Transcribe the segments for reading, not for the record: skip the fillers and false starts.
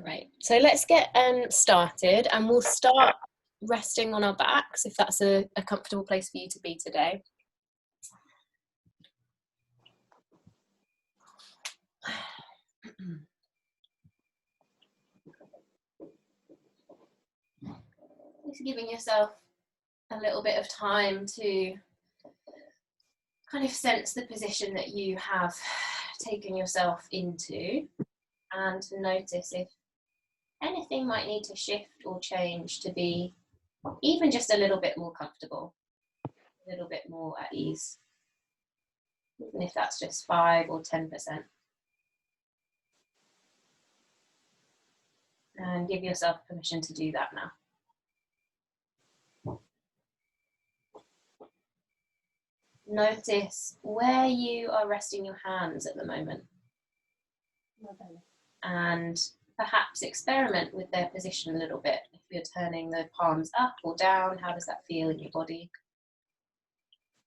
Great. So let's get started, and we'll start resting on our backs if that's a comfortable place for you to be today. Just giving yourself a little bit of time to kind of sense the position that you have taken yourself into, and to notice if anything might need to shift or change to be even just a little bit more comfortable, a little bit more at ease, even if that's just 5 or 10%. And give yourself permission to do that now. Notice where you are resting your hands at the moment. And perhaps experiment with their position a little bit. If you're turning the palms up or down, how does that feel in your body?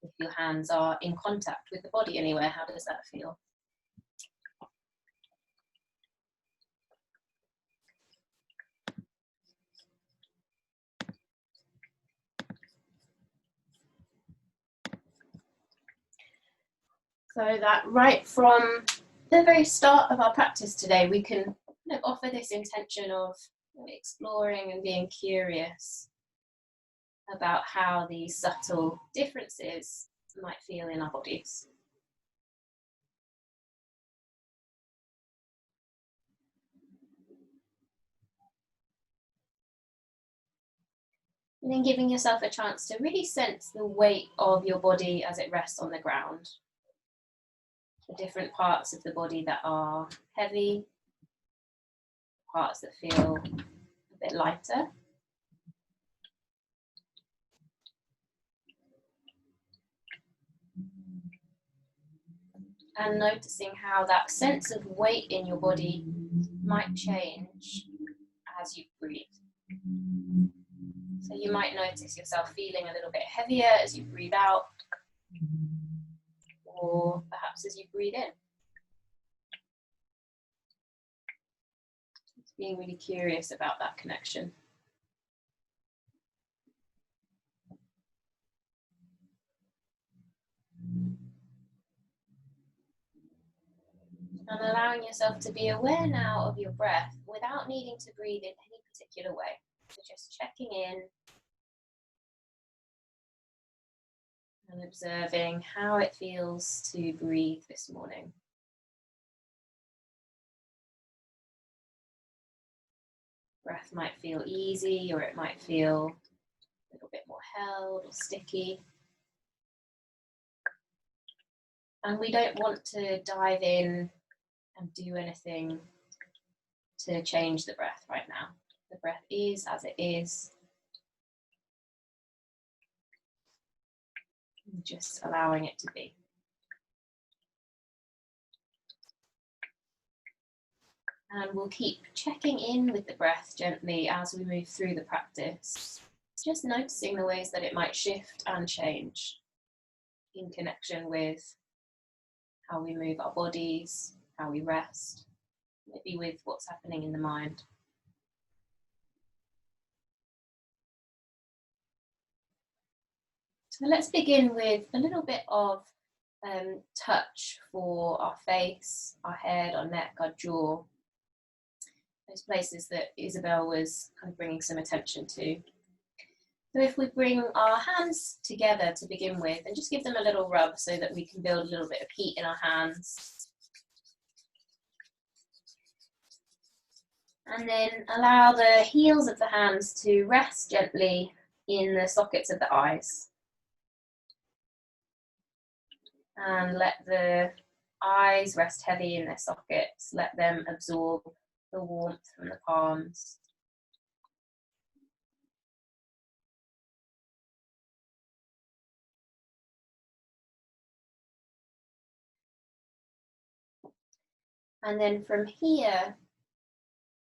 If your hands are in contact with the body anywhere, how does that feel? So that right from the very start of our practice today, we can kind of offer this intention of exploring and being curious about how these subtle differences might feel in our bodies. And then giving yourself a chance to really sense the weight of your body as it rests on the ground. The different parts of the body that are heavy, parts that feel a bit lighter. And noticing how that sense of weight in your body might change as you breathe. So you might notice yourself feeling a little bit heavier as you breathe out, or perhaps as you breathe in. Just being really curious about that connection. And allowing yourself to be aware now of your breath without needing to breathe in any particular way. So just checking in and observing how it feels to breathe this morning. Breath might feel easy, or it might feel a little bit more held or sticky. And we don't want to dive in and do anything to change the breath right now. The breath is as it is. Just allowing it to be. And we'll keep checking in with the breath gently as we move through the practice. Just noticing the ways that it might shift and change in connection with how we move our bodies, how we rest, maybe with what's happening in the mind. So let's begin with a little bit of touch for our face, our head, our neck, our jaw. Those places that Isabel was kind of bringing some attention to. So if we bring our hands together to begin with, and just give them a little rub so that we can build a little bit of heat in our hands. And then allow the heels of the hands to rest gently in the sockets of the eyes. And let the eyes rest heavy in their sockets. Let them absorb the warmth from the palms. And then from here,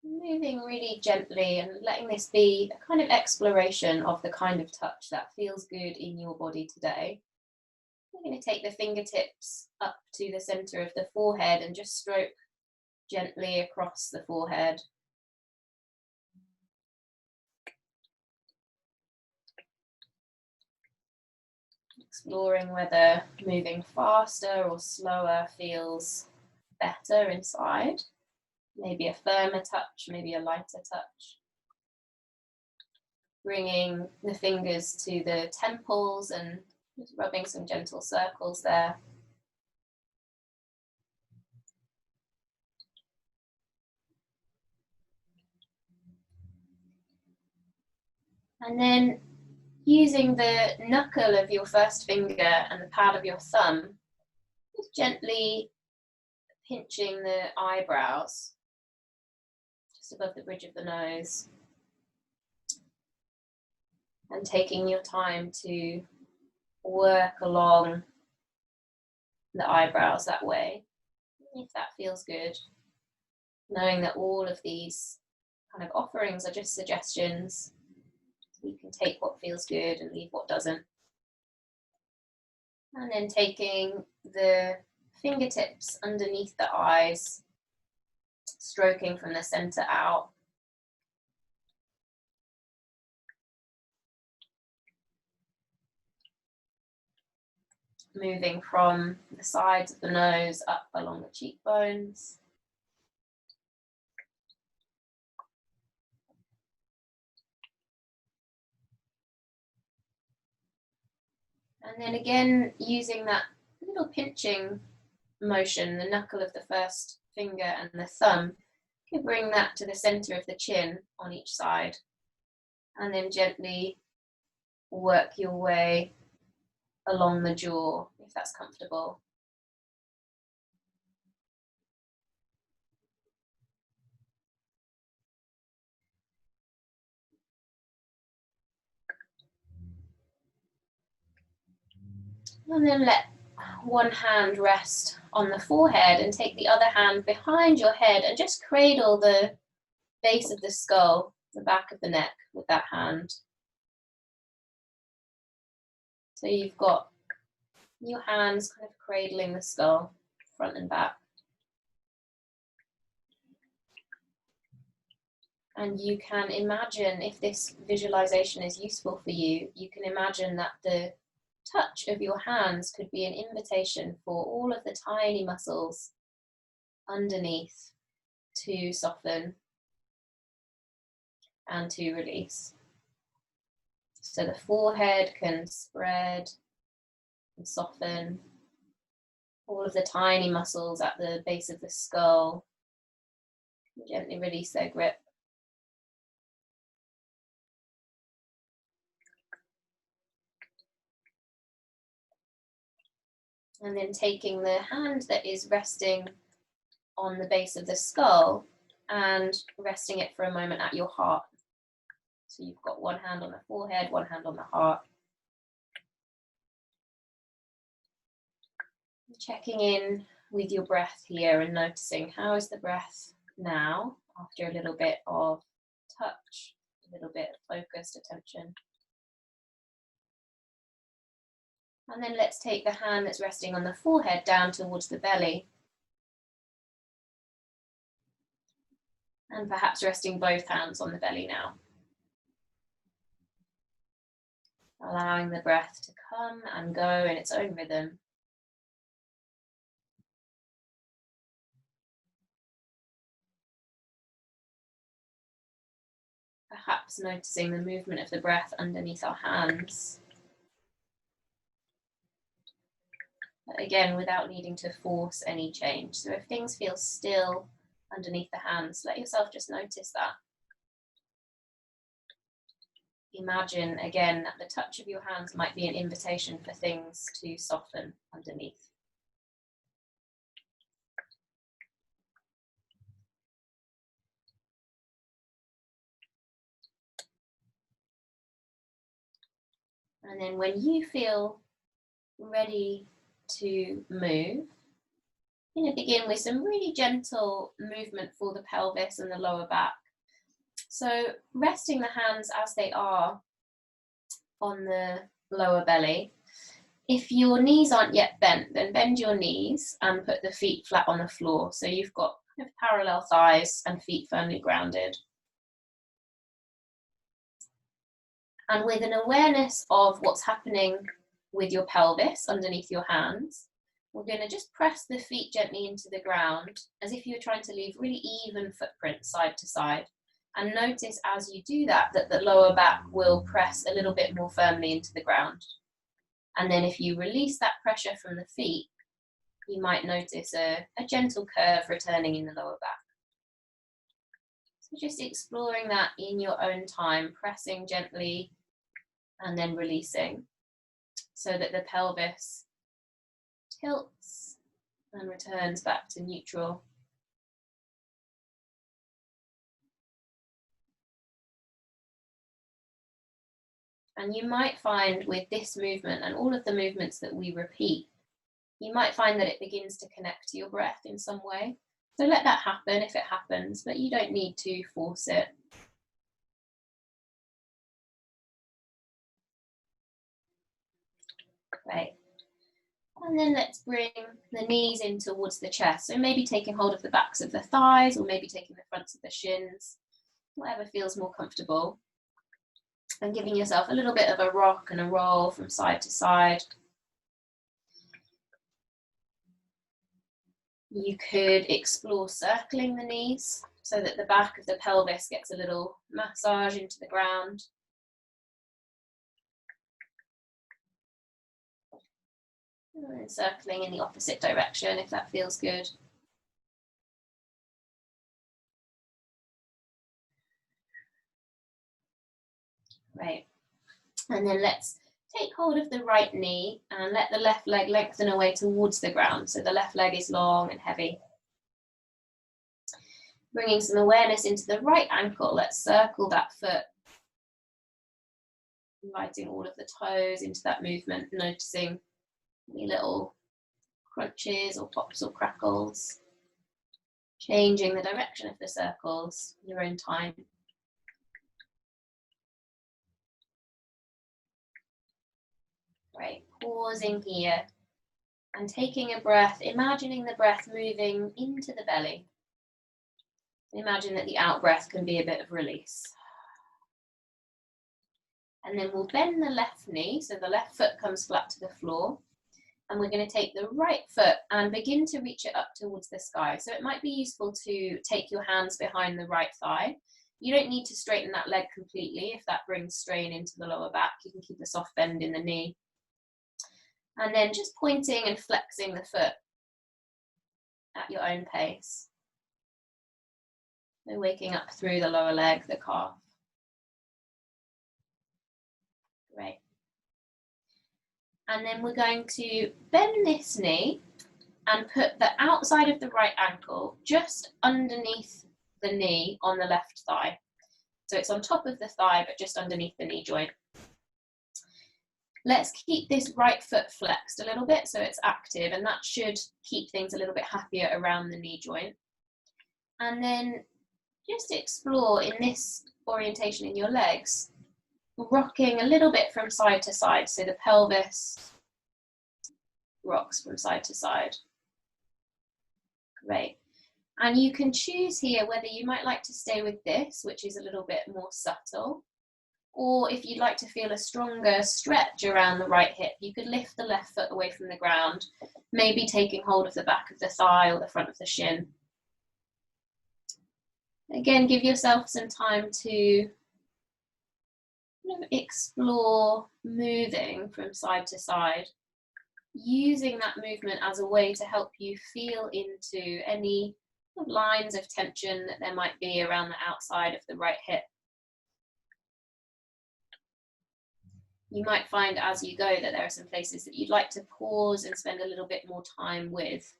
moving really gently and letting this be a kind of exploration of the kind of touch that feels good in your body today. We're going to take the fingertips up to the center of the forehead and just stroke gently across the forehead, exploring whether moving faster or slower feels better inside. Maybe a firmer touch, maybe a lighter touch. Bringing the fingers to the temples and just rubbing some gentle circles there. And then using the knuckle of your first finger and the pad of your thumb, just gently pinching the eyebrows, just above the bridge of the nose. And taking your time to work along the eyebrows that way, if that feels good. Knowing that all of these kind of offerings are just suggestions. You can take what feels good and leave what doesn't. And then taking the fingertips underneath the eyes, stroking from the center out. Moving from the sides of the nose up along the cheekbones. And then again, using that little pinching motion, the knuckle of the first finger and the thumb, you can bring that to the center of the chin on each side. And then gently work your way along the jaw, if that's comfortable. And then let one hand rest on the forehead and take the other hand behind your head and just cradle the base of the skull, the back of the neck with that hand. So you've got your hands kind of cradling the skull, front and back. And you can imagine, if this visualization is useful for you, you can imagine that the touch of your hands could be an invitation for all of the tiny muscles underneath to soften and to release. So the forehead can spread and soften. All of the tiny muscles at the base of the skull gently release their grip. And then taking the hand that is resting on the base of the skull and resting it for a moment at your heart. So you've got one hand on the forehead, one hand on the heart. Checking in with your breath here and noticing, how is the breath now after a little bit of touch, a little bit of focused attention. And then let's take the hand that's resting on the forehead down towards the belly. And perhaps resting both hands on the belly now. Allowing the breath to come and go in its own rhythm. Perhaps noticing the movement of the breath underneath our hands. But again, without needing to force any change. So if things feel still underneath the hands, let yourself just notice that. Imagine again that the touch of your hands might be an invitation for things to soften underneath. And then when you feel ready to move, you're going to begin with some really gentle movement for the pelvis and the lower back. So resting the hands as they are on the lower belly. If your knees aren't yet bent, then bend your knees and put the feet flat on the floor. So you've got kind of parallel thighs and feet firmly grounded. And with an awareness of what's happening with your pelvis underneath your hands. We're going to just press the feet gently into the ground as if you were trying to leave really even footprints side to side. And notice as you do that, that the lower back will press a little bit more firmly into the ground. And then if you release that pressure from the feet, you might notice a gentle curve returning in the lower back. So just exploring that in your own time, pressing gently and then releasing so that the pelvis tilts and returns back to neutral. And you might find with this movement and all of the movements that we repeat, you might find that it begins to connect to your breath in some way. So let that happen if it happens, but you don't need to force it. Great. And then let's bring the knees in towards the chest. So maybe taking hold of the backs of the thighs or maybe taking the fronts of the shins, whatever feels more comfortable. And giving yourself a little bit of a rock and a roll from side to side. You could explore circling the knees so that the back of the pelvis gets a little massage into the ground. And circling in the opposite direction if that feels good. Right. And then let's take hold of the right knee and let the left leg lengthen away towards the ground. So the left leg is long and heavy. Bringing some awareness into the right ankle, let's circle that foot. Inviting all of the toes into that movement, noticing any little crunches or pops or crackles. Changing the direction of the circles in your own time. Great, pausing here and taking a breath, imagining the breath moving into the belly. Imagine that the out breath can be a bit of release. And then we'll bend the left knee, so the left foot comes flat to the floor. And we're going to take the right foot and begin to reach it up towards the sky. So it might be useful to take your hands behind the right thigh. You don't need to straighten that leg completely if that brings strain into the lower back. You can keep a soft bend in the knee. And then just pointing and flexing the foot at your own pace. So waking up through the lower leg, the calf. Great. And then we're going to bend this knee and put the outside of the right ankle just underneath the knee on the left thigh. So it's on top of the thigh, but just underneath the knee joint. Let's keep this right foot flexed a little bit so it's active, and that should keep things a little bit happier around the knee joint. And then just explore in this orientation in your legs, rocking a little bit from side to side. So the pelvis rocks from side to side. Great. And you can choose here whether you might like to stay with this, which is a little bit more subtle, or if you'd like to feel a stronger stretch around the right hip, you could lift the left foot away from the ground, maybe taking hold of the back of the thigh or the front of the shin. Again, give yourself some time to explore moving from side to side, using that movement as a way to help you feel into any lines of tension that there might be around the outside of the right hip. You might find as you go that there are some places that you'd like to pause and spend a little bit more time with.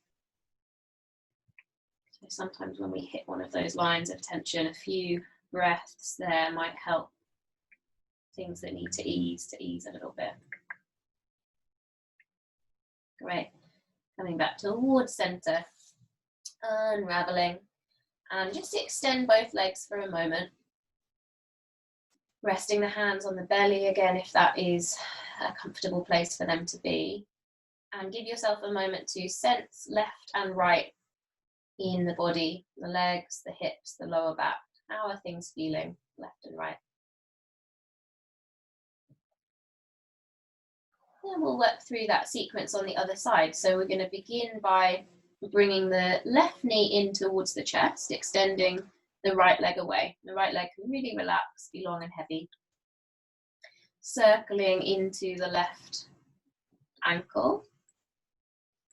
So sometimes when we hit one of those lines of tension, a few breaths there might help things that need to ease a little bit. Great. Coming back towards center, unraveling, and just extend both legs for a moment. Resting the hands on the belly again if that is a comfortable place for them to be. And give yourself a moment to sense left and right in the body, the legs, the hips, the lower back. How are things feeling left and right? And we'll work through that sequence on the other side. So we're going to begin by bringing the left knee in towards the chest, extending the right leg away. The right leg can really relax, be long and heavy. Circling into the left ankle,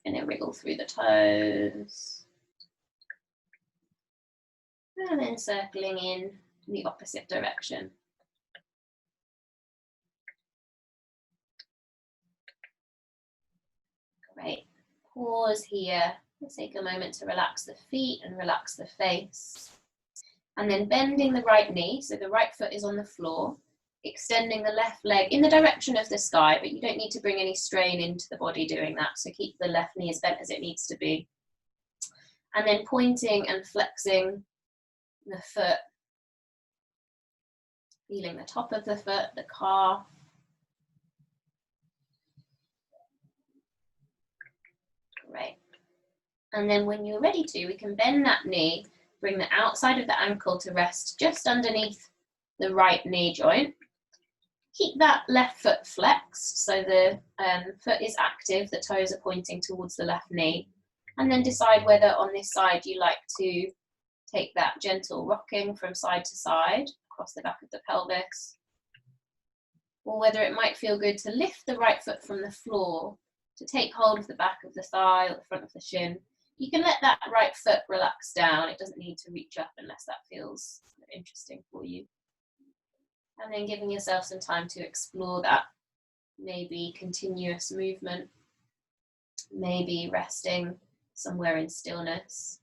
and then wriggle through the toes. And then circling in the opposite direction. Great. Pause here. Let's take a moment to relax the feet and relax the face. And then bending the right knee, so the right foot is on the floor, extending the left leg in the direction of the sky, but you don't need to bring any strain into the body doing that, so keep the left knee as bent as it needs to be. And then pointing and flexing the foot, feeling the top of the foot, the calf. Great. And then when you're ready to, we can bend that knee, bring the outside of the ankle to rest just underneath the right knee joint. Keep that left foot flexed, so the foot is active, the toes are pointing towards the left knee. And then decide whether on this side you like to take that gentle rocking from side to side across the back of the pelvis, or whether it might feel good to lift the right foot from the floor, to take hold of the back of the thigh or the front of the shin. You can let that right foot relax down. It doesn't need to reach up unless that feels interesting for you. And then giving yourself some time to explore that. Maybe continuous movement, maybe resting somewhere in stillness.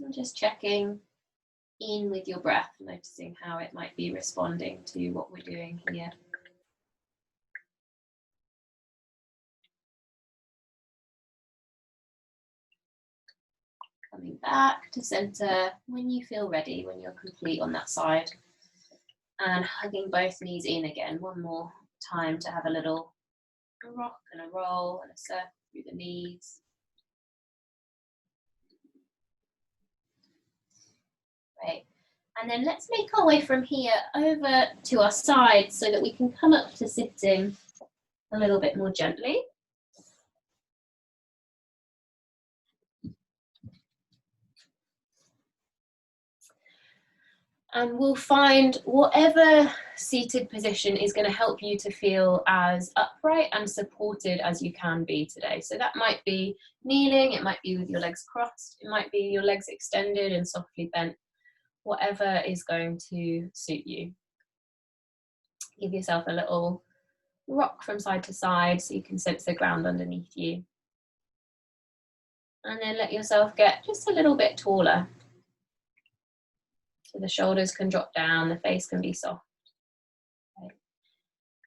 And just checking in with your breath, noticing how it might be responding to what we're doing here. Coming back to center when you feel ready, when you're complete on that side. And hugging both knees in again, one more time to have a little rock and a roll and a circle through the knees. Great. And then let's make our way from here over to our side so that we can come up to sitting a little bit more gently. And we'll find whatever seated position is going to help you to feel as upright and supported as you can be today. So that might be kneeling, it might be with your legs crossed, it might be your legs extended and softly bent, whatever is going to suit you. Give yourself a little rock from side to side so you can sense the ground underneath you. And then let yourself get just a little bit taller. So the shoulders can drop down, the face can be soft. Okay.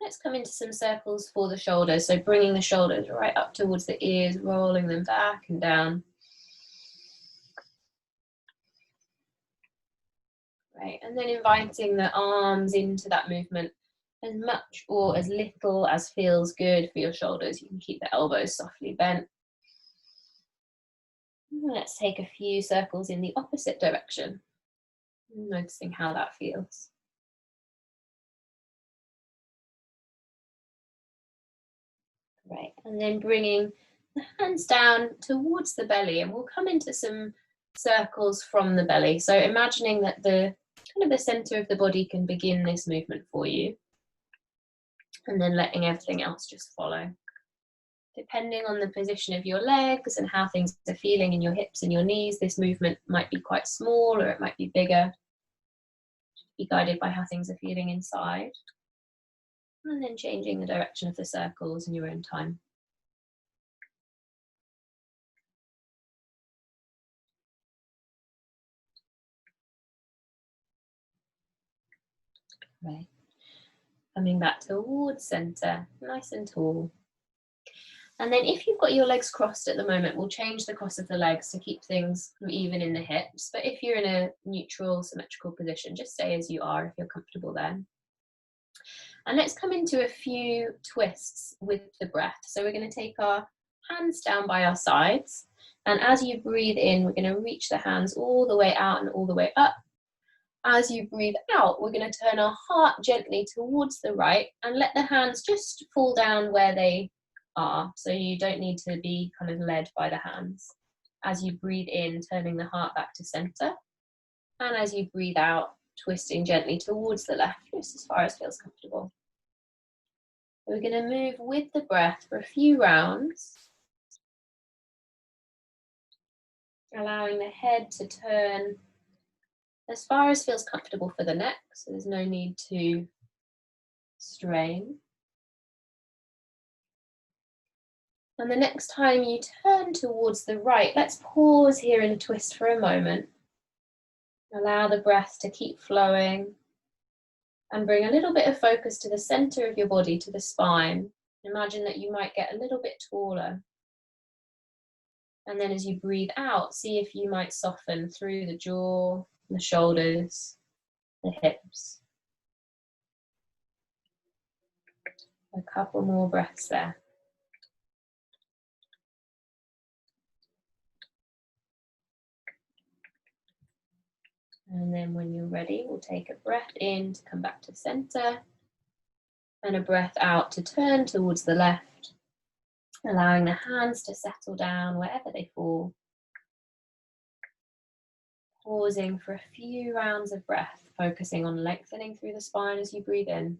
Let's come into some circles for the shoulders. So bringing the shoulders right up towards the ears, rolling them back and down. Right, and then inviting the arms into that movement as much or as little as feels good for your shoulders. You can keep the elbows softly bent. And let's take a few circles in the opposite direction. Noticing how that feels. Right, and then bringing the hands down towards the belly, and we'll come into some circles from the belly. So imagining that the kind of the center of the body can begin this movement for you, and then letting everything else just follow. Depending on the position of your legs and how things are feeling in your hips and your knees, this movement might be quite small or it might be bigger. Be guided by how things are feeling inside. And then changing the direction of the circles in your own time. Right. Coming back towards center, nice and tall. And then if you've got your legs crossed at the moment, we'll change the cross of the legs to keep things even in the hips. But if you're in a neutral, symmetrical position, just stay as you are if you're comfortable there. And let's come into a few twists with the breath. So we're going to take our hands down by our sides. And as you breathe in, we're going to reach the hands all the way out and all the way up. As you breathe out, we're going to turn our heart gently towards the right and let the hands just fall down where they are. So you don't need to be kind of led by the hands. As you breathe in, turning the heart back to center. And as you breathe out, twisting gently towards the left, just as far as feels comfortable. We're going to move with the breath for a few rounds, allowing the head to turn as far as feels comfortable for the neck, so there's no need to strain. And the next time you turn towards the right, let's pause here in a twist for a moment. Allow the breath to keep flowing and bring a little bit of focus to the center of your body, to the spine. Imagine that you might get a little bit taller. And then as you breathe out, see if you might soften through the jaw, the shoulders, the hips. A couple more breaths there. And then when you're ready, we'll take a breath in to come back to center and a breath out to turn towards the left, allowing the hands to settle down wherever they fall. Pausing for a few rounds of breath, focusing on lengthening through the spine as you breathe in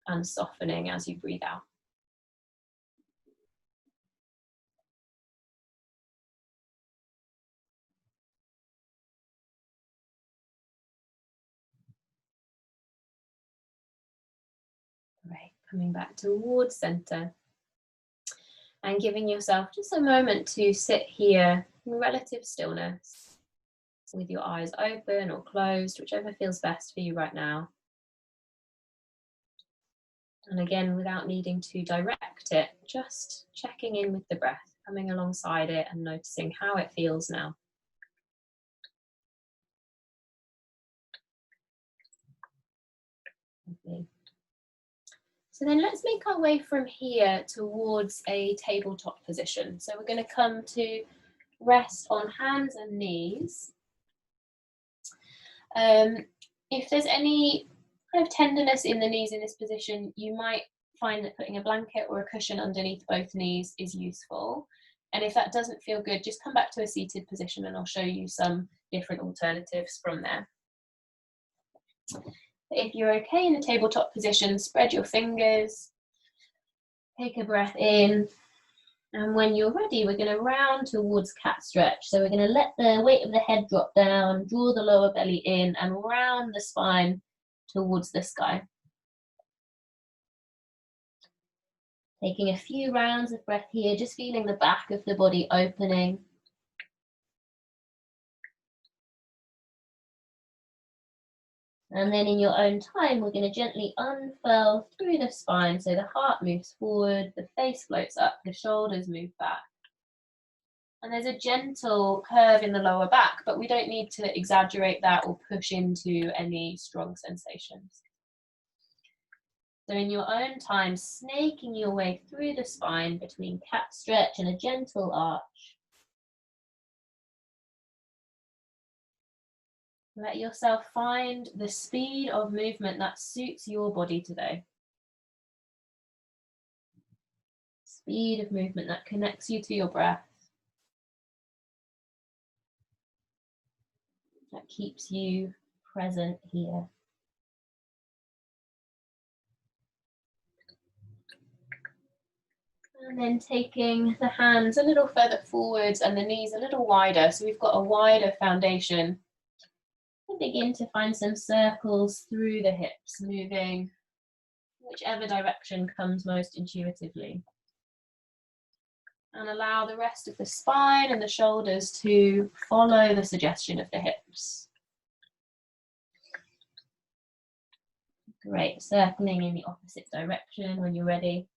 and softening as you breathe out. Great, coming back towards center and giving yourself just a moment to sit here in relative stillness with your eyes open or closed, whichever feels best for you right now. And again, without needing to direct it, just checking in with the breath, coming alongside it and noticing how it feels now. Okay. So then let's make our way from here towards a tabletop position. So we're going to come to rest on hands and knees. If there's any kind of tenderness in the knees in this position, you might find that putting a blanket or a cushion underneath both knees is useful. And if that doesn't feel good, just come back to a seated position and I'll show you some different alternatives from there. If you're okay in a tabletop position, spread your fingers, take a breath in, and when you're ready, we're going to round towards cat stretch. So we're going to let the weight of the head drop down, draw the lower belly in, and round the spine towards the sky. Taking a few rounds of breath here, just feeling the back of the body opening. And then in your own time, we're going to gently unfurl through the spine. So the heart moves forward, the face floats up, the shoulders move back. And there's a gentle curve in the lower back, but we don't need to exaggerate that or push into any strong sensations. So in your own time, snaking your way through the spine between cat stretch and a gentle arch. Let yourself find the speed of movement that suits your body today. Speed of movement that connects you to your breath. That keeps you present here. And then taking the hands a little further forwards and the knees a little wider. So we've got a wider foundation. And begin to find some circles through the hips, moving whichever direction comes most intuitively. And allow the rest of the spine and the shoulders to follow the suggestion of the hips. Great, circling in the opposite direction when you're ready.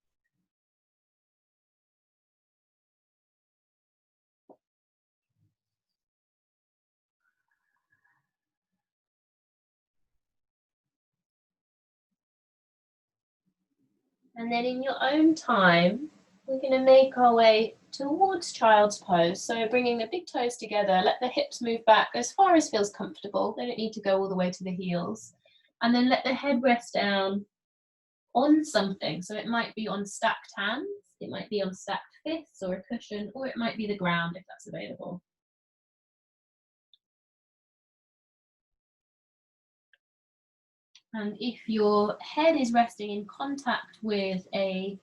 And then in your own time, we're going to make our way towards child's pose. So bringing the big toes together, let the hips move back as far as feels comfortable. They don't need to go all the way to the heels. And then let the head rest down on something. So it might be on stacked hands, it might be on stacked fists or a cushion, or it might be the ground if that's available. And if your head is resting in contact with a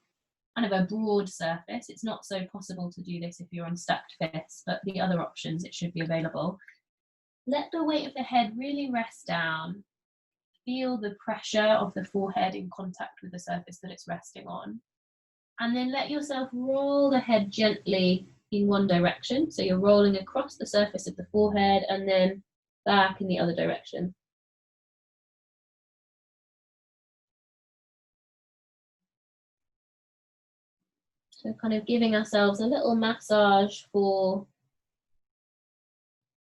kind of a broad surface, it's not so possible to do this if you're on stacked fists, but the other options, it should be available. Let the weight of the head really rest down. Feel the pressure of the forehead in contact with the surface that it's resting on. And then let yourself roll the head gently in one direction. So you're rolling across the surface of the forehead and then back in the other direction. So kind of giving ourselves a little massage for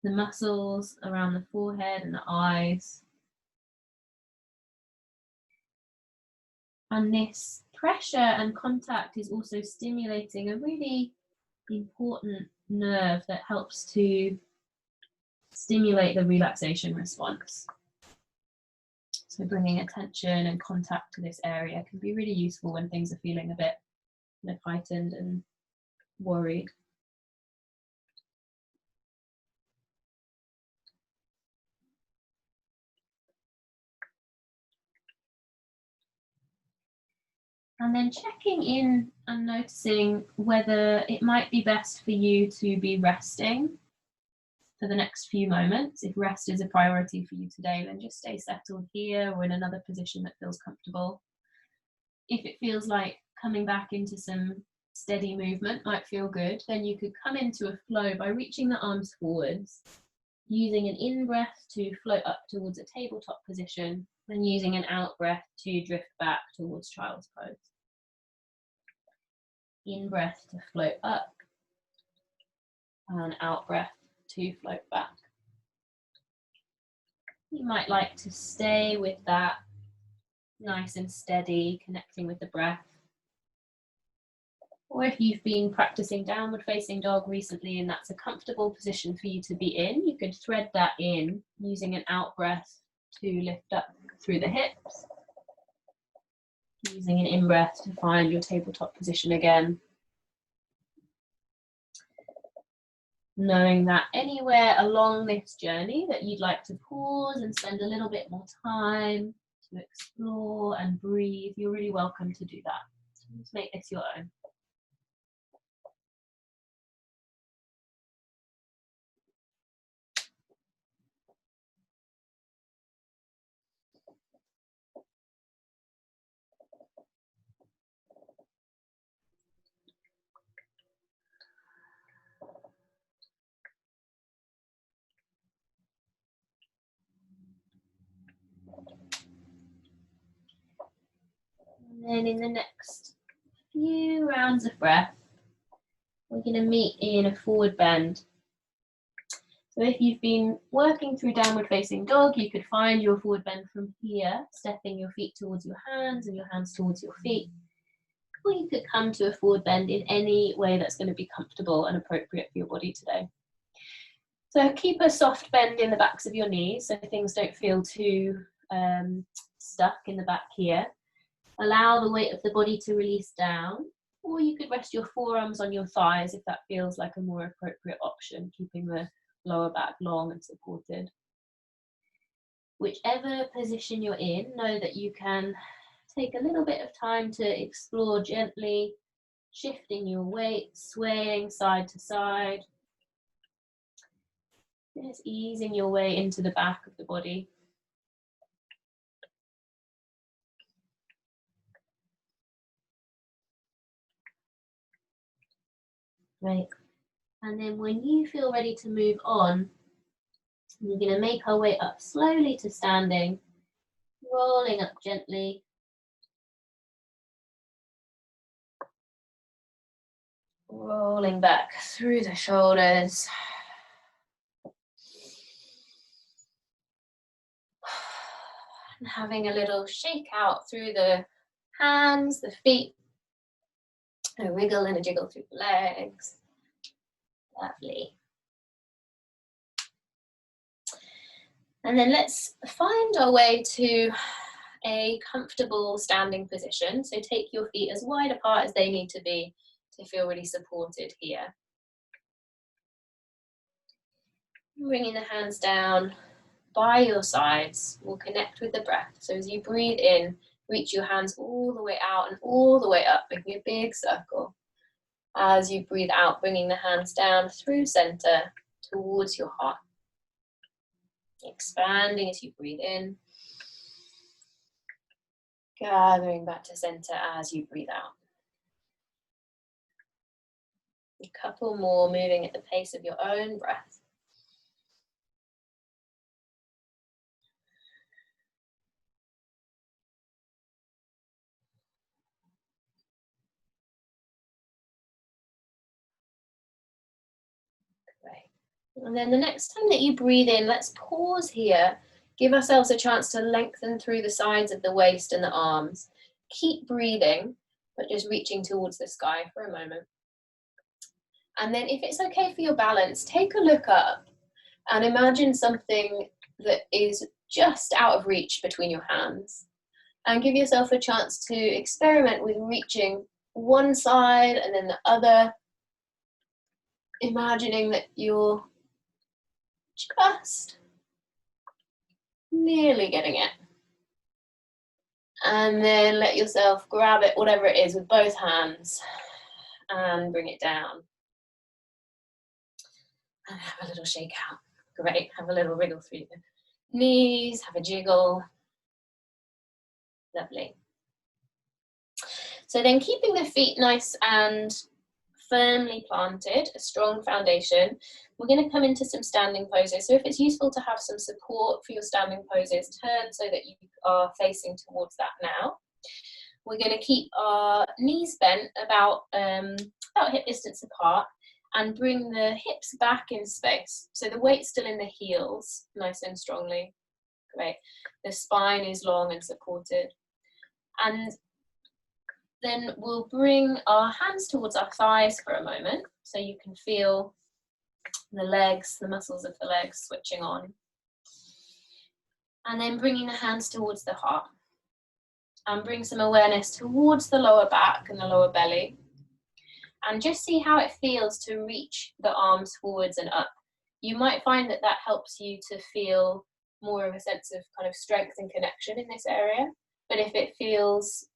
the muscles around the forehead and the eyes. And this pressure and contact is also stimulating a really important nerve that helps to stimulate the relaxation response. So bringing attention and contact to this area can be really useful when things are feeling a bit heightened and worried. And then checking in and noticing whether it might be best for you to be resting for the next few moments. If rest is a priority for you today, then just stay settled here or in another position that feels comfortable. If it feels like coming back into some steady movement might feel good, then you could come into a flow by reaching the arms forwards, using an in-breath to float up towards a tabletop position, and using an out-breath to drift back towards child's pose. In-breath to float up, and out-breath to float back. You might like to stay with that nice and steady, connecting with the breath. Or if you've been practicing downward facing dog recently and that's a comfortable position for you to be in, you could thread that in using an out breath to lift up through the hips, using an in breath to find your tabletop position again. Knowing that anywhere along this journey that you'd like to pause and spend a little bit more time to explore and breathe, you're really welcome to do that. So just make this your own. And then in the next few rounds of breath, we're going to meet in a forward bend. So if you've been working through downward facing dog, you could find your forward bend from here, stepping your feet towards your hands and your hands towards your feet. Or you could come to a forward bend in any way that's going to be comfortable and appropriate for your body today. So keep a soft bend in the backs of your knees so things don't feel too stuck in the back here. Allow the weight of the body to release down, or you could rest your forearms on your thighs if that feels like a more appropriate option, keeping the lower back long and supported. Whichever position you're in, know that you can take a little bit of time to explore gently, shifting your weight, swaying side to side. Just easing your way into the back of the body. Right. And then when you feel ready to move on, we're going to make our way up slowly to standing, rolling up gently. Rolling back through the shoulders. And having a little shake out through the hands, the feet, A wriggle and a jiggle through the legs. Lovely. And then let's find our way to a comfortable standing position. So take your feet as wide apart as they need to be to feel really supported here. Bringing the hands down by your sides. We'll connect with the breath. So as you breathe in, reach your hands all the way out and all the way up, making a big circle. As you breathe out, bringing the hands down through center towards your heart. Expanding as you breathe in. Gathering back to center as you breathe out. A couple more, moving at the pace of your own breath. Great. And then the next time that you breathe in, let's pause here. Give ourselves a chance to lengthen through the sides of the waist and the arms. Keep breathing, but just reaching towards the sky for a moment. And then if it's okay for your balance, take a look up and imagine something that is just out of reach between your hands. And give yourself a chance to experiment with reaching one side and then the other, imagining that you're just nearly getting it. And then let yourself grab it, whatever it is, with both hands and bring it down. And have a little shake out. Great, have a little wriggle through the knees, have a jiggle. Lovely. So then keeping the feet nice and firmly planted, a strong foundation, we're going to come into some standing poses. So if it's useful to have some support for your standing poses, turn so that you are facing towards that now. We're going to keep our knees bent about hip distance apart and bring the hips back in space. So the weight's still in the heels, nice and strongly. Great. The spine is long and supported. And then we'll bring our hands towards our thighs for a moment, so you can feel the legs, the muscles of the legs switching on. And then bringing the hands towards the heart. And bring some awareness towards the lower back and the lower belly. And just see how it feels to reach the arms forwards and up. You might find that that helps you to feel more of a sense of kind of strength and connection in this area. But if it feels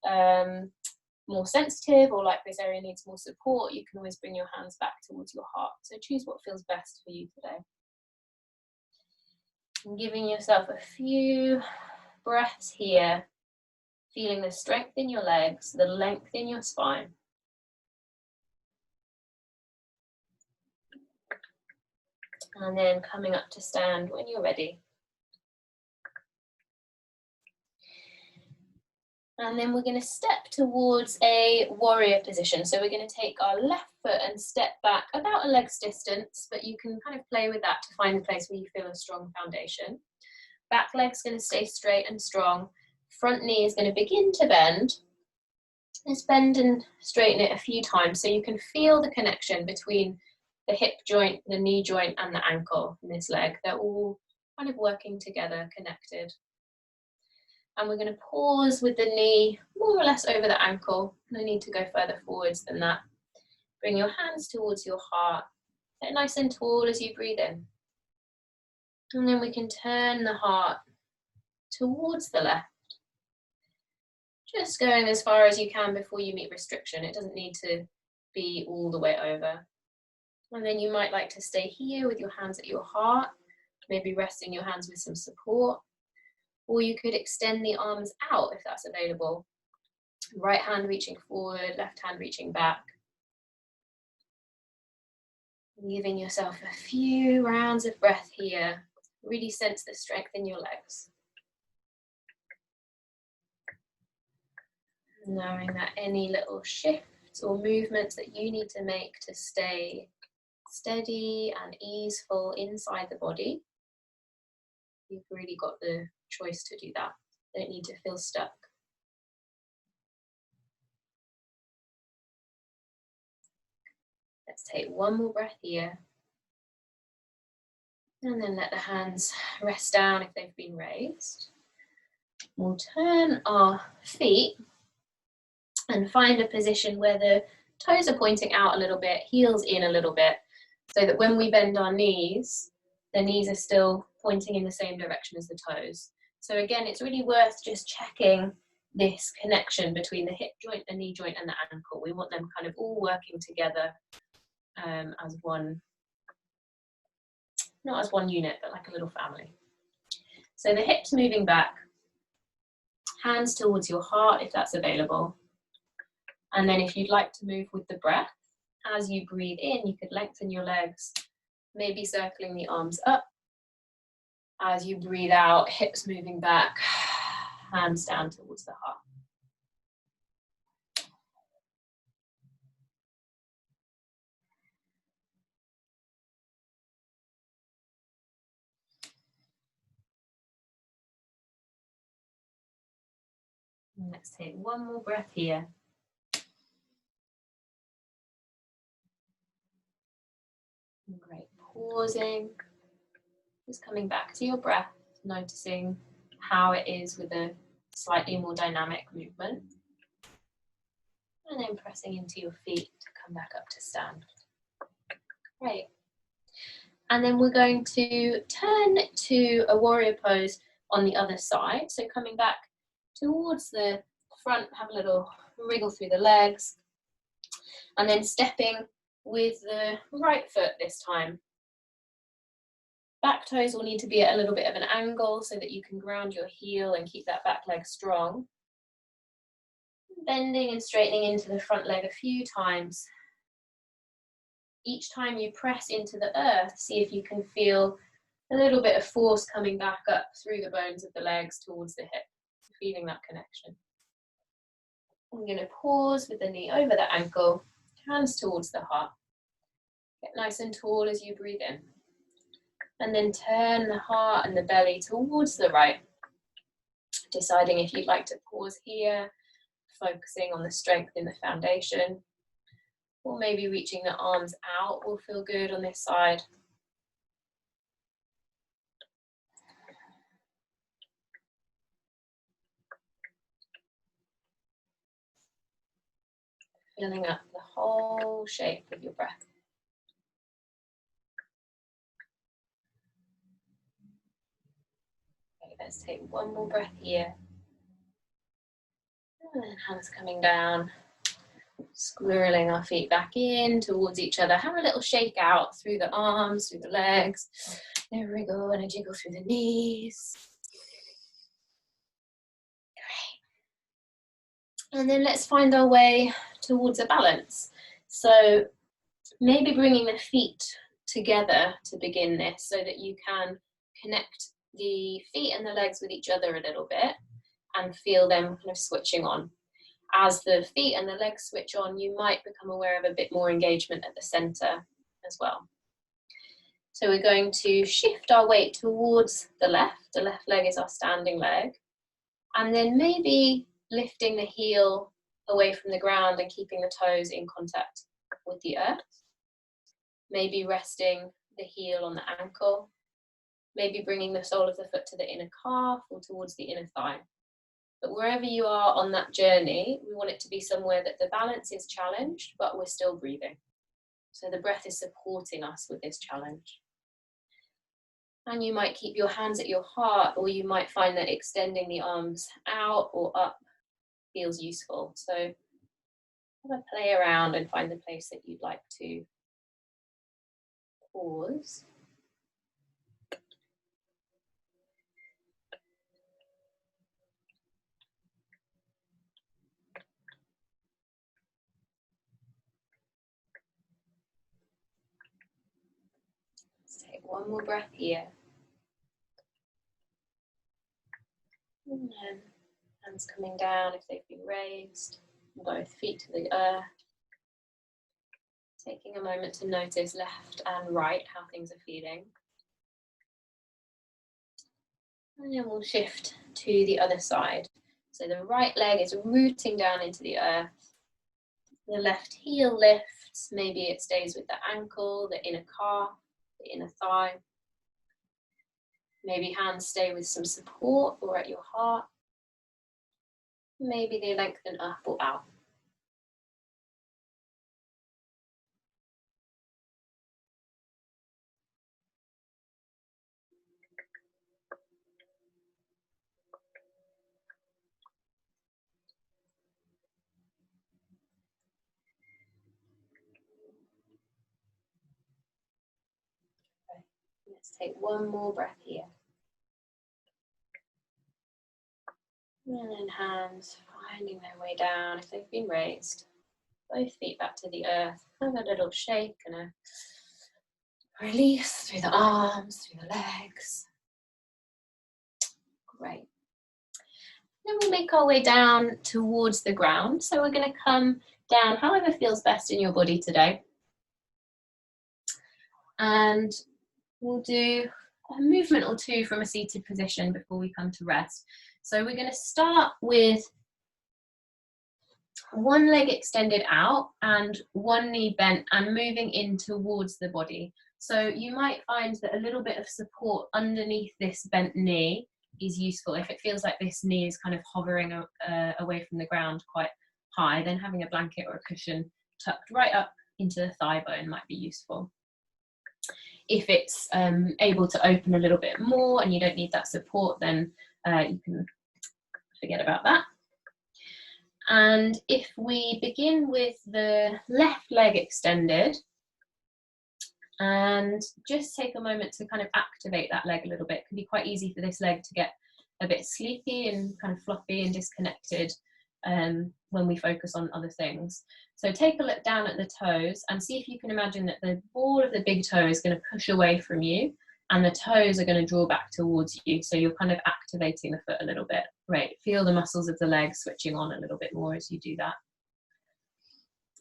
more sensitive or like this area needs more support, you can always bring your hands back towards your heart. So choose what feels best for you today. And giving yourself a few breaths here, feeling the strength in your legs, the length in your spine. And then coming up to stand when you're ready. And then we're going to step towards a warrior position. So we're going to take our left foot and step back about a leg's distance, but you can kind of play with that to find a place where you feel a strong foundation. Back leg's going to stay straight and strong. Front knee is going to begin to bend. Let's bend and straighten it a few times so you can feel the connection between the hip joint, the knee joint, and the ankle in this leg. They're all kind of working together, connected. And we're going to pause with the knee more or less over the ankle. No need to go further forwards than that. Bring your hands towards your heart. Get nice and tall as you breathe in. And then we can turn the heart towards the left. Just going as far as you can before you meet restriction. It doesn't need to be all the way over. And then you might like to stay here with your hands at your heart, maybe resting your hands with some support. Or you could extend the arms out if that's available. Right hand reaching forward, left hand reaching back. Giving yourself a few rounds of breath here. Really sense the strength in your legs. Knowing that any little shifts or movements that you need to make to stay steady and easeful inside the body, you've really got the choice to do that. You don't need to feel stuck. Let's take one more breath here. And then let the hands rest down if they've been raised. We'll turn our feet and find a position where the toes are pointing out a little bit, heels in a little bit, so that when we bend our knees, the knees are still pointing in the same direction as the toes. So again, it's really worth just checking this connection between the hip joint, the knee joint, and the ankle. We want them kind of all working together as one, not as one unit, but like a little family. So the hips moving back, hands towards your heart if that's available. And then if you'd like to move with the breath, as you breathe in, you could lengthen your legs, maybe circling the arms up. As you breathe out, hips moving back, hands down towards the heart. And let's take one more breath here. Great, pausing, just coming back to your breath, noticing how it is with a slightly more dynamic movement. And then pressing into your feet to come back up to stand. Great. And then we're going to turn to a warrior pose on the other side. So coming back towards the front, have a little wriggle through the legs. And then stepping with the right foot this time. Back toes will need to be at a little bit of an angle so that you can ground your heel and keep that back leg strong. Bending and straightening into the front leg a few times. Each time you press into the earth, see if you can feel a little bit of force coming back up through the bones of the legs towards the hip, feeling that connection. I'm going to pause with the knee over the ankle, hands towards the heart. Get nice and tall as you breathe in. And then turn the heart and the belly towards the right, deciding if you'd like to pause here, focusing on the strength in the foundation, or maybe reaching the arms out will feel good on this side. Filling up the whole shape with your breath. Okay, let's take one more breath here. And then hands coming down. Squirreling our feet back in towards each other. Have a little shake out through the arms, through the legs. A wriggle and a jiggle through the knees. Great. And then let's find our way towards a balance. So maybe bringing the feet together to begin this so that you can connect the feet and the legs with each other a little bit and feel them kind of switching on. As the feet and the legs switch on, you might become aware of a bit more engagement at the center as well. So we're going to shift our weight towards the left. The left leg is our standing leg. And then maybe lifting the heel away from the ground and keeping the toes in contact with the earth. Maybe resting the heel on the ankle. Maybe bringing the sole of the foot to the inner calf or towards the inner thigh. But wherever you are on that journey, we want it to be somewhere that the balance is challenged, but we're still breathing. So the breath is supporting us with this challenge. And you might keep your hands at your heart, or you might find that extending the arms out or up feels useful. So have a play around and find the place that you'd like to pause. Let's take one more breath here. And then hands coming down if they've been raised, both feet to the earth. Taking a moment to notice left and right, how things are feeling. And then we'll shift to the other side. So the right leg is rooting down into the earth. The left heel lift. lifts. Maybe it stays with the ankle, the inner calf, the inner thigh. Maybe hands stay with some support or at your heart. Maybe they lengthen up or out. Okay. Let's take one more breath here. And then hands finding their way down if they've been raised. Both feet back to the earth. Have a little shake and a release through the arms, through the legs. Great. Then we'll make our way down towards the ground. So we're going to come down however feels best in your body today. And we'll do a movement or two from a seated position before we come to rest. So we're going to start with one leg extended out and one knee bent and moving in towards the body. So you might find that a little bit of support underneath this bent knee is useful. If it feels like this knee is kind of hovering away from the ground quite high, then having a blanket or a cushion tucked right up into the thigh bone might be useful. If it's able to open a little bit more and you don't need that support, then you can forget about that. And if we begin with the left leg extended and just take a moment to kind of activate that leg a little bit. It can be quite easy for this leg to get a bit sleepy and kind of floppy and disconnected when we focus on other things. So take a look down at the toes and see if you can imagine that the ball of the big toe is going to push away from you and the toes are going to draw back towards you. So you're kind of activating the foot a little bit. Right, feel the muscles of the leg switching on a little bit more as you do that.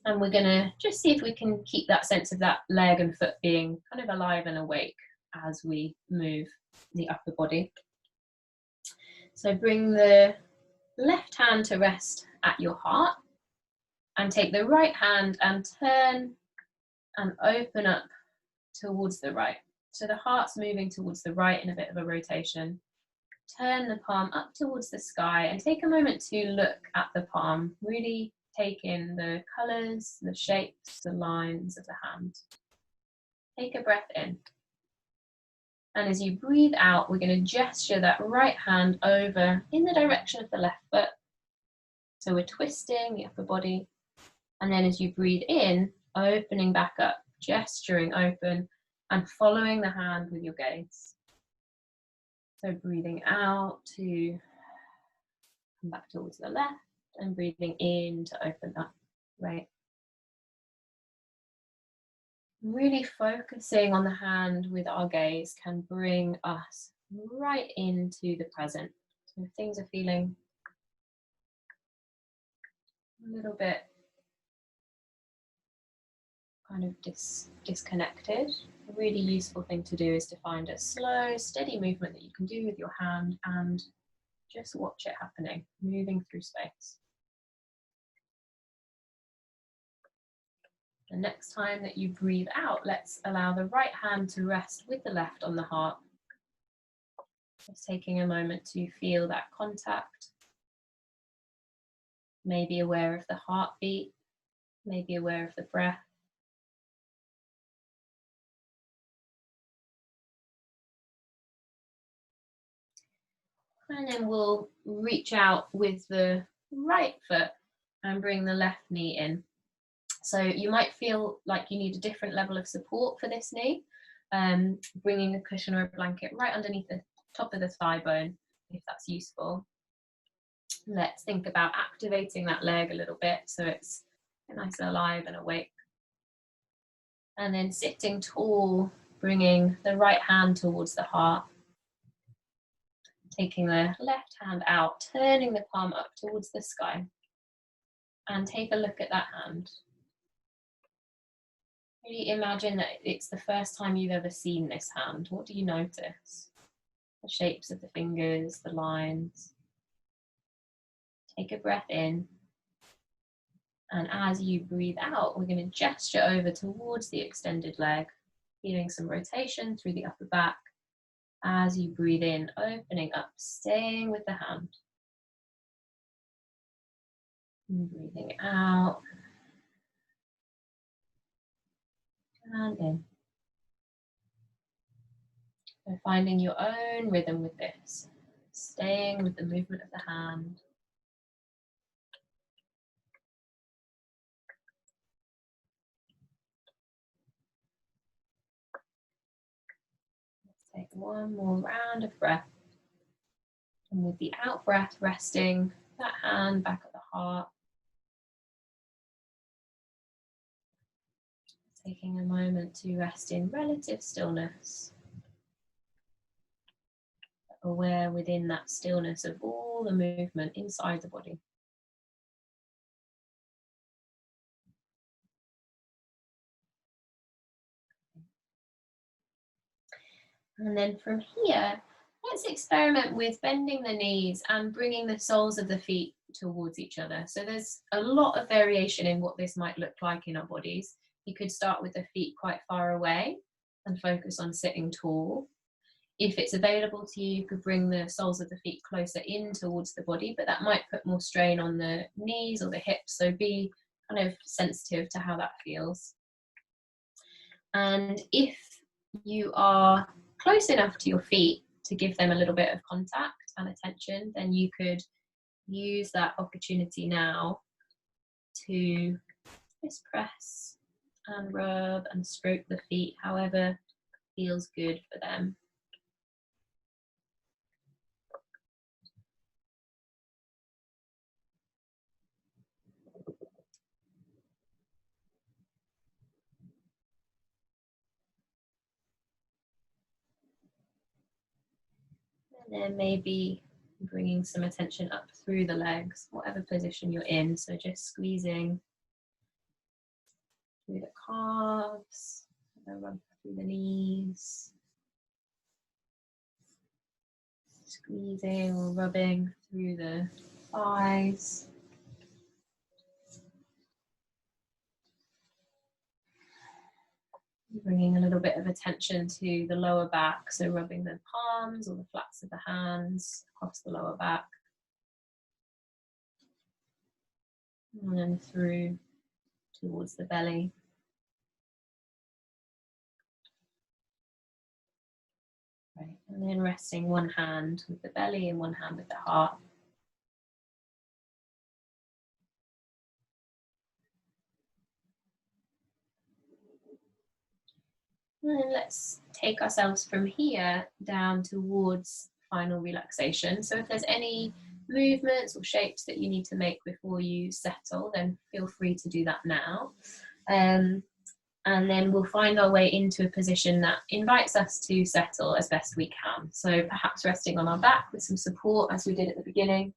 And we're going to just see if we can keep that sense of that leg and foot being kind of alive and awake as we move the upper body. So bring the left hand to rest at your heart and take the right hand and turn and open up towards the right. So the heart's moving towards the right in a bit of a rotation. Turn the palm up towards the sky and take a moment to look at the palm. Really take in the colours, the shapes, the lines of the hand. Take a breath in. And as you breathe out, we're going to gesture that right hand over in the direction of the left foot. So we're twisting the upper body. And then as you breathe in, opening back up, gesturing open and following the hand with your gaze. So breathing out to come back towards the left and breathing in to open up, right? Really focusing on the hand with our gaze can bring us right into the present. So if things are feeling a little bit kind of disconnected, a really useful thing to do is to find a slow, steady movement that you can do with your hand and just watch it happening, moving through space. The next time that you breathe out, let's allow the right hand to rest with the left on the heart. Just taking a moment to feel that contact. Maybe aware of the heartbeat, maybe aware of the breath. And then we'll reach out with the right foot and bring the left knee in. So you might feel like you need a different level of support for this knee. Bringing a cushion or a blanket right underneath the top of the thigh bone, if that's useful. Let's think about activating that leg a little bit so it's nice and alive and awake. And then sitting tall, bringing the right hand towards the heart. Taking the left hand out, turning the palm up towards the sky. And take a look at that hand. Really imagine that it's the first time you've ever seen this hand. What do you notice? The shapes of the fingers, the lines. Take a breath in. And as you breathe out, we're going to gesture over towards the extended leg, feeling some rotation through the upper back. As you breathe in, opening up, staying with the hand. And breathing out. And in. So finding your own rhythm with this. Staying with the movement of the hand. Let's take one more round of breath. And with the out breath, resting that hand back at the heart. Taking a moment to rest in relative stillness. Aware within that stillness of all the movement inside the body. And then from here, let's experiment with bending the knees and bringing the soles of the feet towards each other. So there's a lot of variation in what this might look like in our bodies. You could start with the feet quite far away and focus on sitting tall. If it's available to you, you could bring the soles of the feet closer in towards the body, but that might put more strain on the knees or the hips. So be kind of sensitive to how that feels. And if you are close enough to your feet to give them a little bit of contact and attention, then you could use that opportunity now to just press and rub and stroke the feet, however feels good for them. And then maybe bringing some attention up through the legs, whatever position you're in. So just squeezing through the calves, rub through the knees, squeezing or rubbing through the thighs. Bringing a little bit of attention to the lower back, so rubbing the palms or the flats of the hands across the lower back. And then through towards the belly. Right. And then resting one hand with the belly and one hand with the heart. And then let's take ourselves from here down towards final relaxation. So if there's any movements or shapes that you need to make before you settle, then feel free to do that now. And then we'll find our way into a position that invites us to settle as best we can. So perhaps resting on our back with some support as we did at the beginning,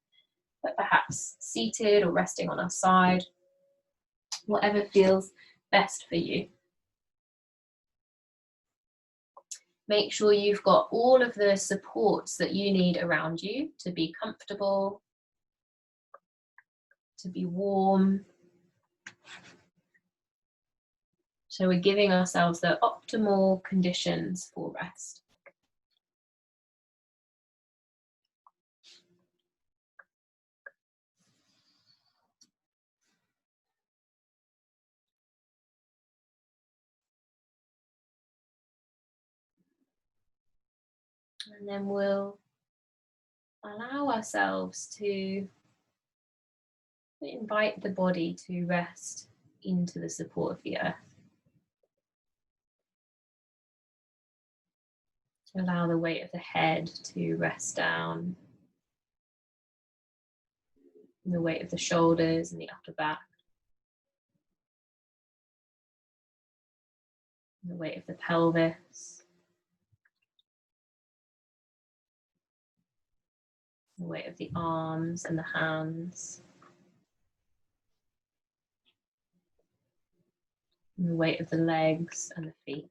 but perhaps seated or resting on our side, whatever feels best for you. Make sure you've got all of the supports that you need around you to be comfortable, to be warm. So we're giving ourselves the optimal conditions for rest. And then we'll allow ourselves to invite the body to rest into the support of the earth. To allow the weight of the head to rest down, the weight of the shoulders and the upper back, the weight of the pelvis, the weight of the arms and the hands, and the weight of the legs and the feet.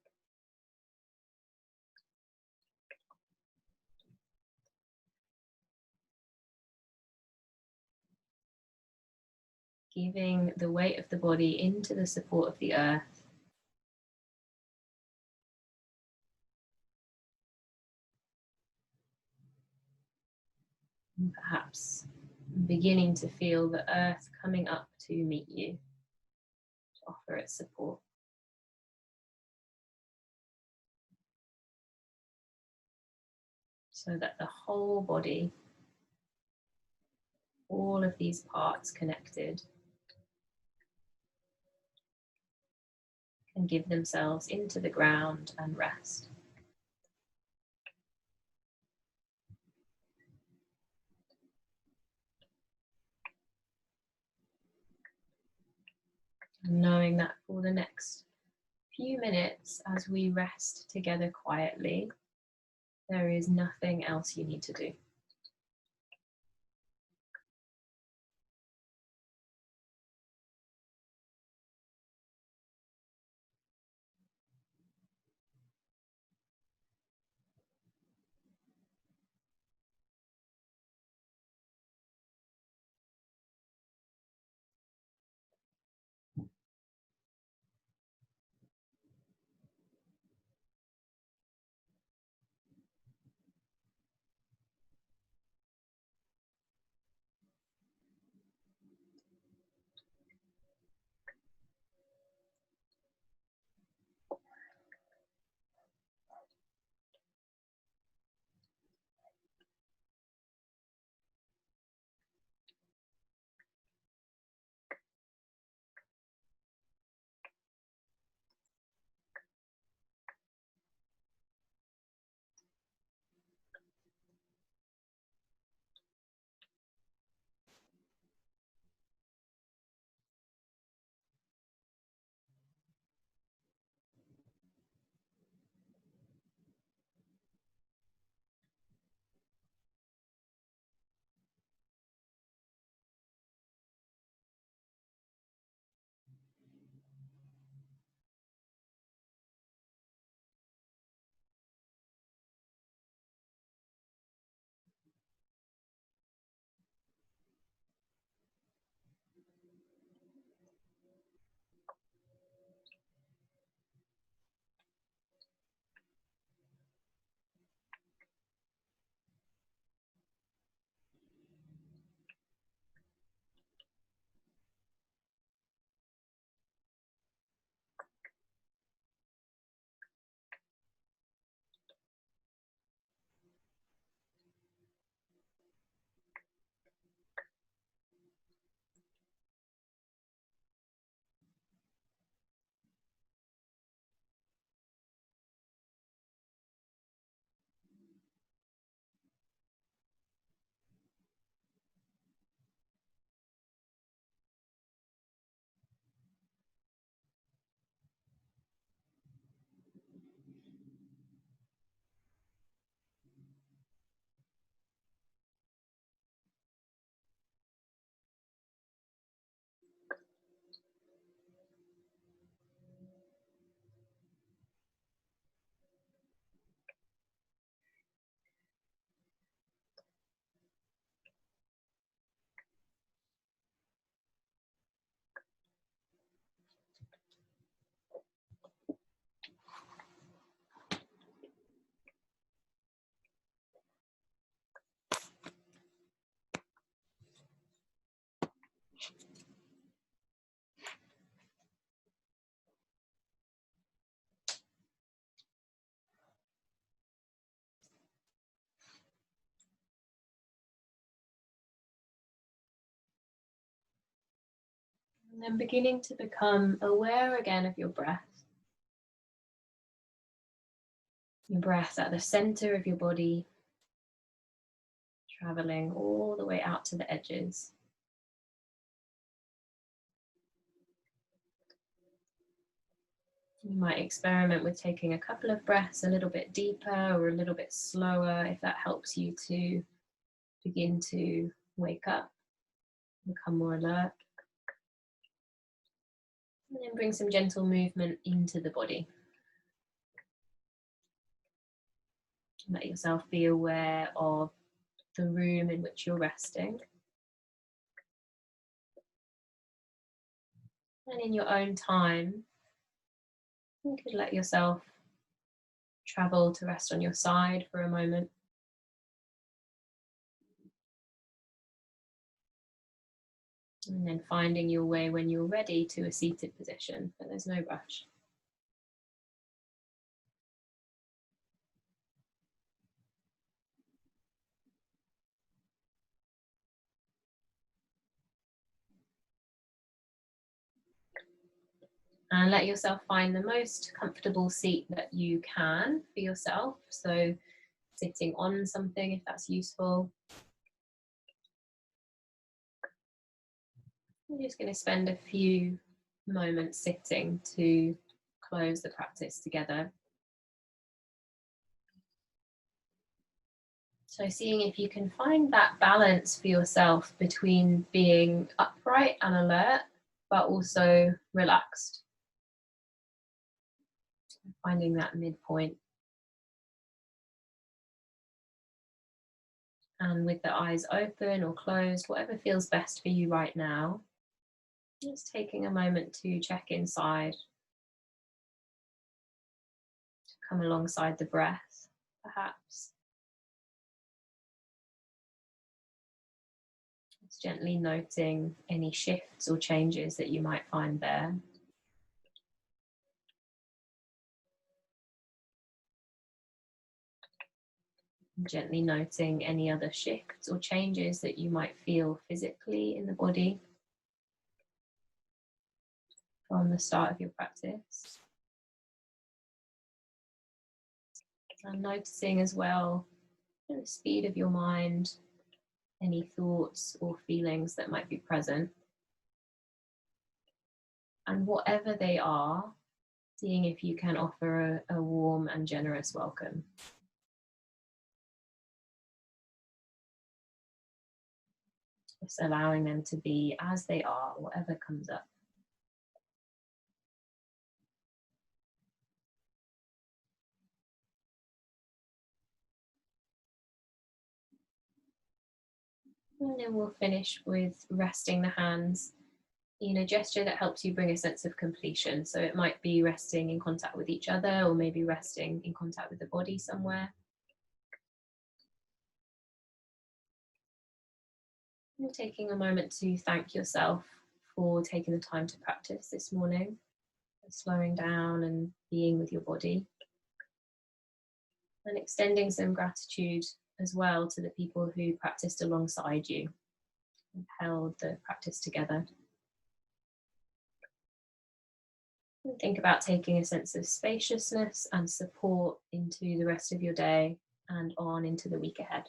giving the weight of the body into the support of the earth. And perhaps beginning to feel the earth coming up to meet you, to offer its support. So that the whole body, all of these parts connected, can give themselves into the ground and rest. And knowing that for the next few minutes, as we rest together quietly, there is nothing else you need to do. And then beginning to become aware again of your breath. Your breath at the center of your body, traveling all the way out to the edges. You might experiment with taking a couple of breaths a little bit deeper or a little bit slower if that helps you to begin to wake up, become more alert. And then bring some gentle movement into the body. Let yourself be aware of the room in which you're resting. And in your own time, you could let yourself travel to rest on your side for a moment. And then finding your way when you're ready to a seated position, but there's no rush. And let yourself find the most comfortable seat that you can for yourself. So sitting on something if that's useful. I'm just going to spend a few moments sitting to close the practice together. So seeing if you can find that balance for yourself between being upright and alert, but also relaxed. Finding that midpoint. And with the eyes open or closed, whatever feels best for you right now, just taking a moment to check inside, to come alongside the breath, perhaps. Just gently noting any shifts or changes that you might find there. Gently noting any other shifts or changes that you might feel physically in the body from the start of your practice. And noticing as well the speed of your mind, any thoughts or feelings that might be present. And whatever they are, seeing if you can offer a warm and generous welcome. Just allowing them to be as they are, whatever comes up. And then we'll finish with resting the hands in a gesture that helps you bring a sense of completion. So it might be resting in contact with each other, or maybe resting in contact with the body somewhere. And taking a moment to thank yourself for taking the time to practice this morning, slowing down and being with your body. And extending some gratitude as well to the people who practiced alongside you and held the practice together. And think about taking a sense of spaciousness and support into the rest of your day and on into the week ahead.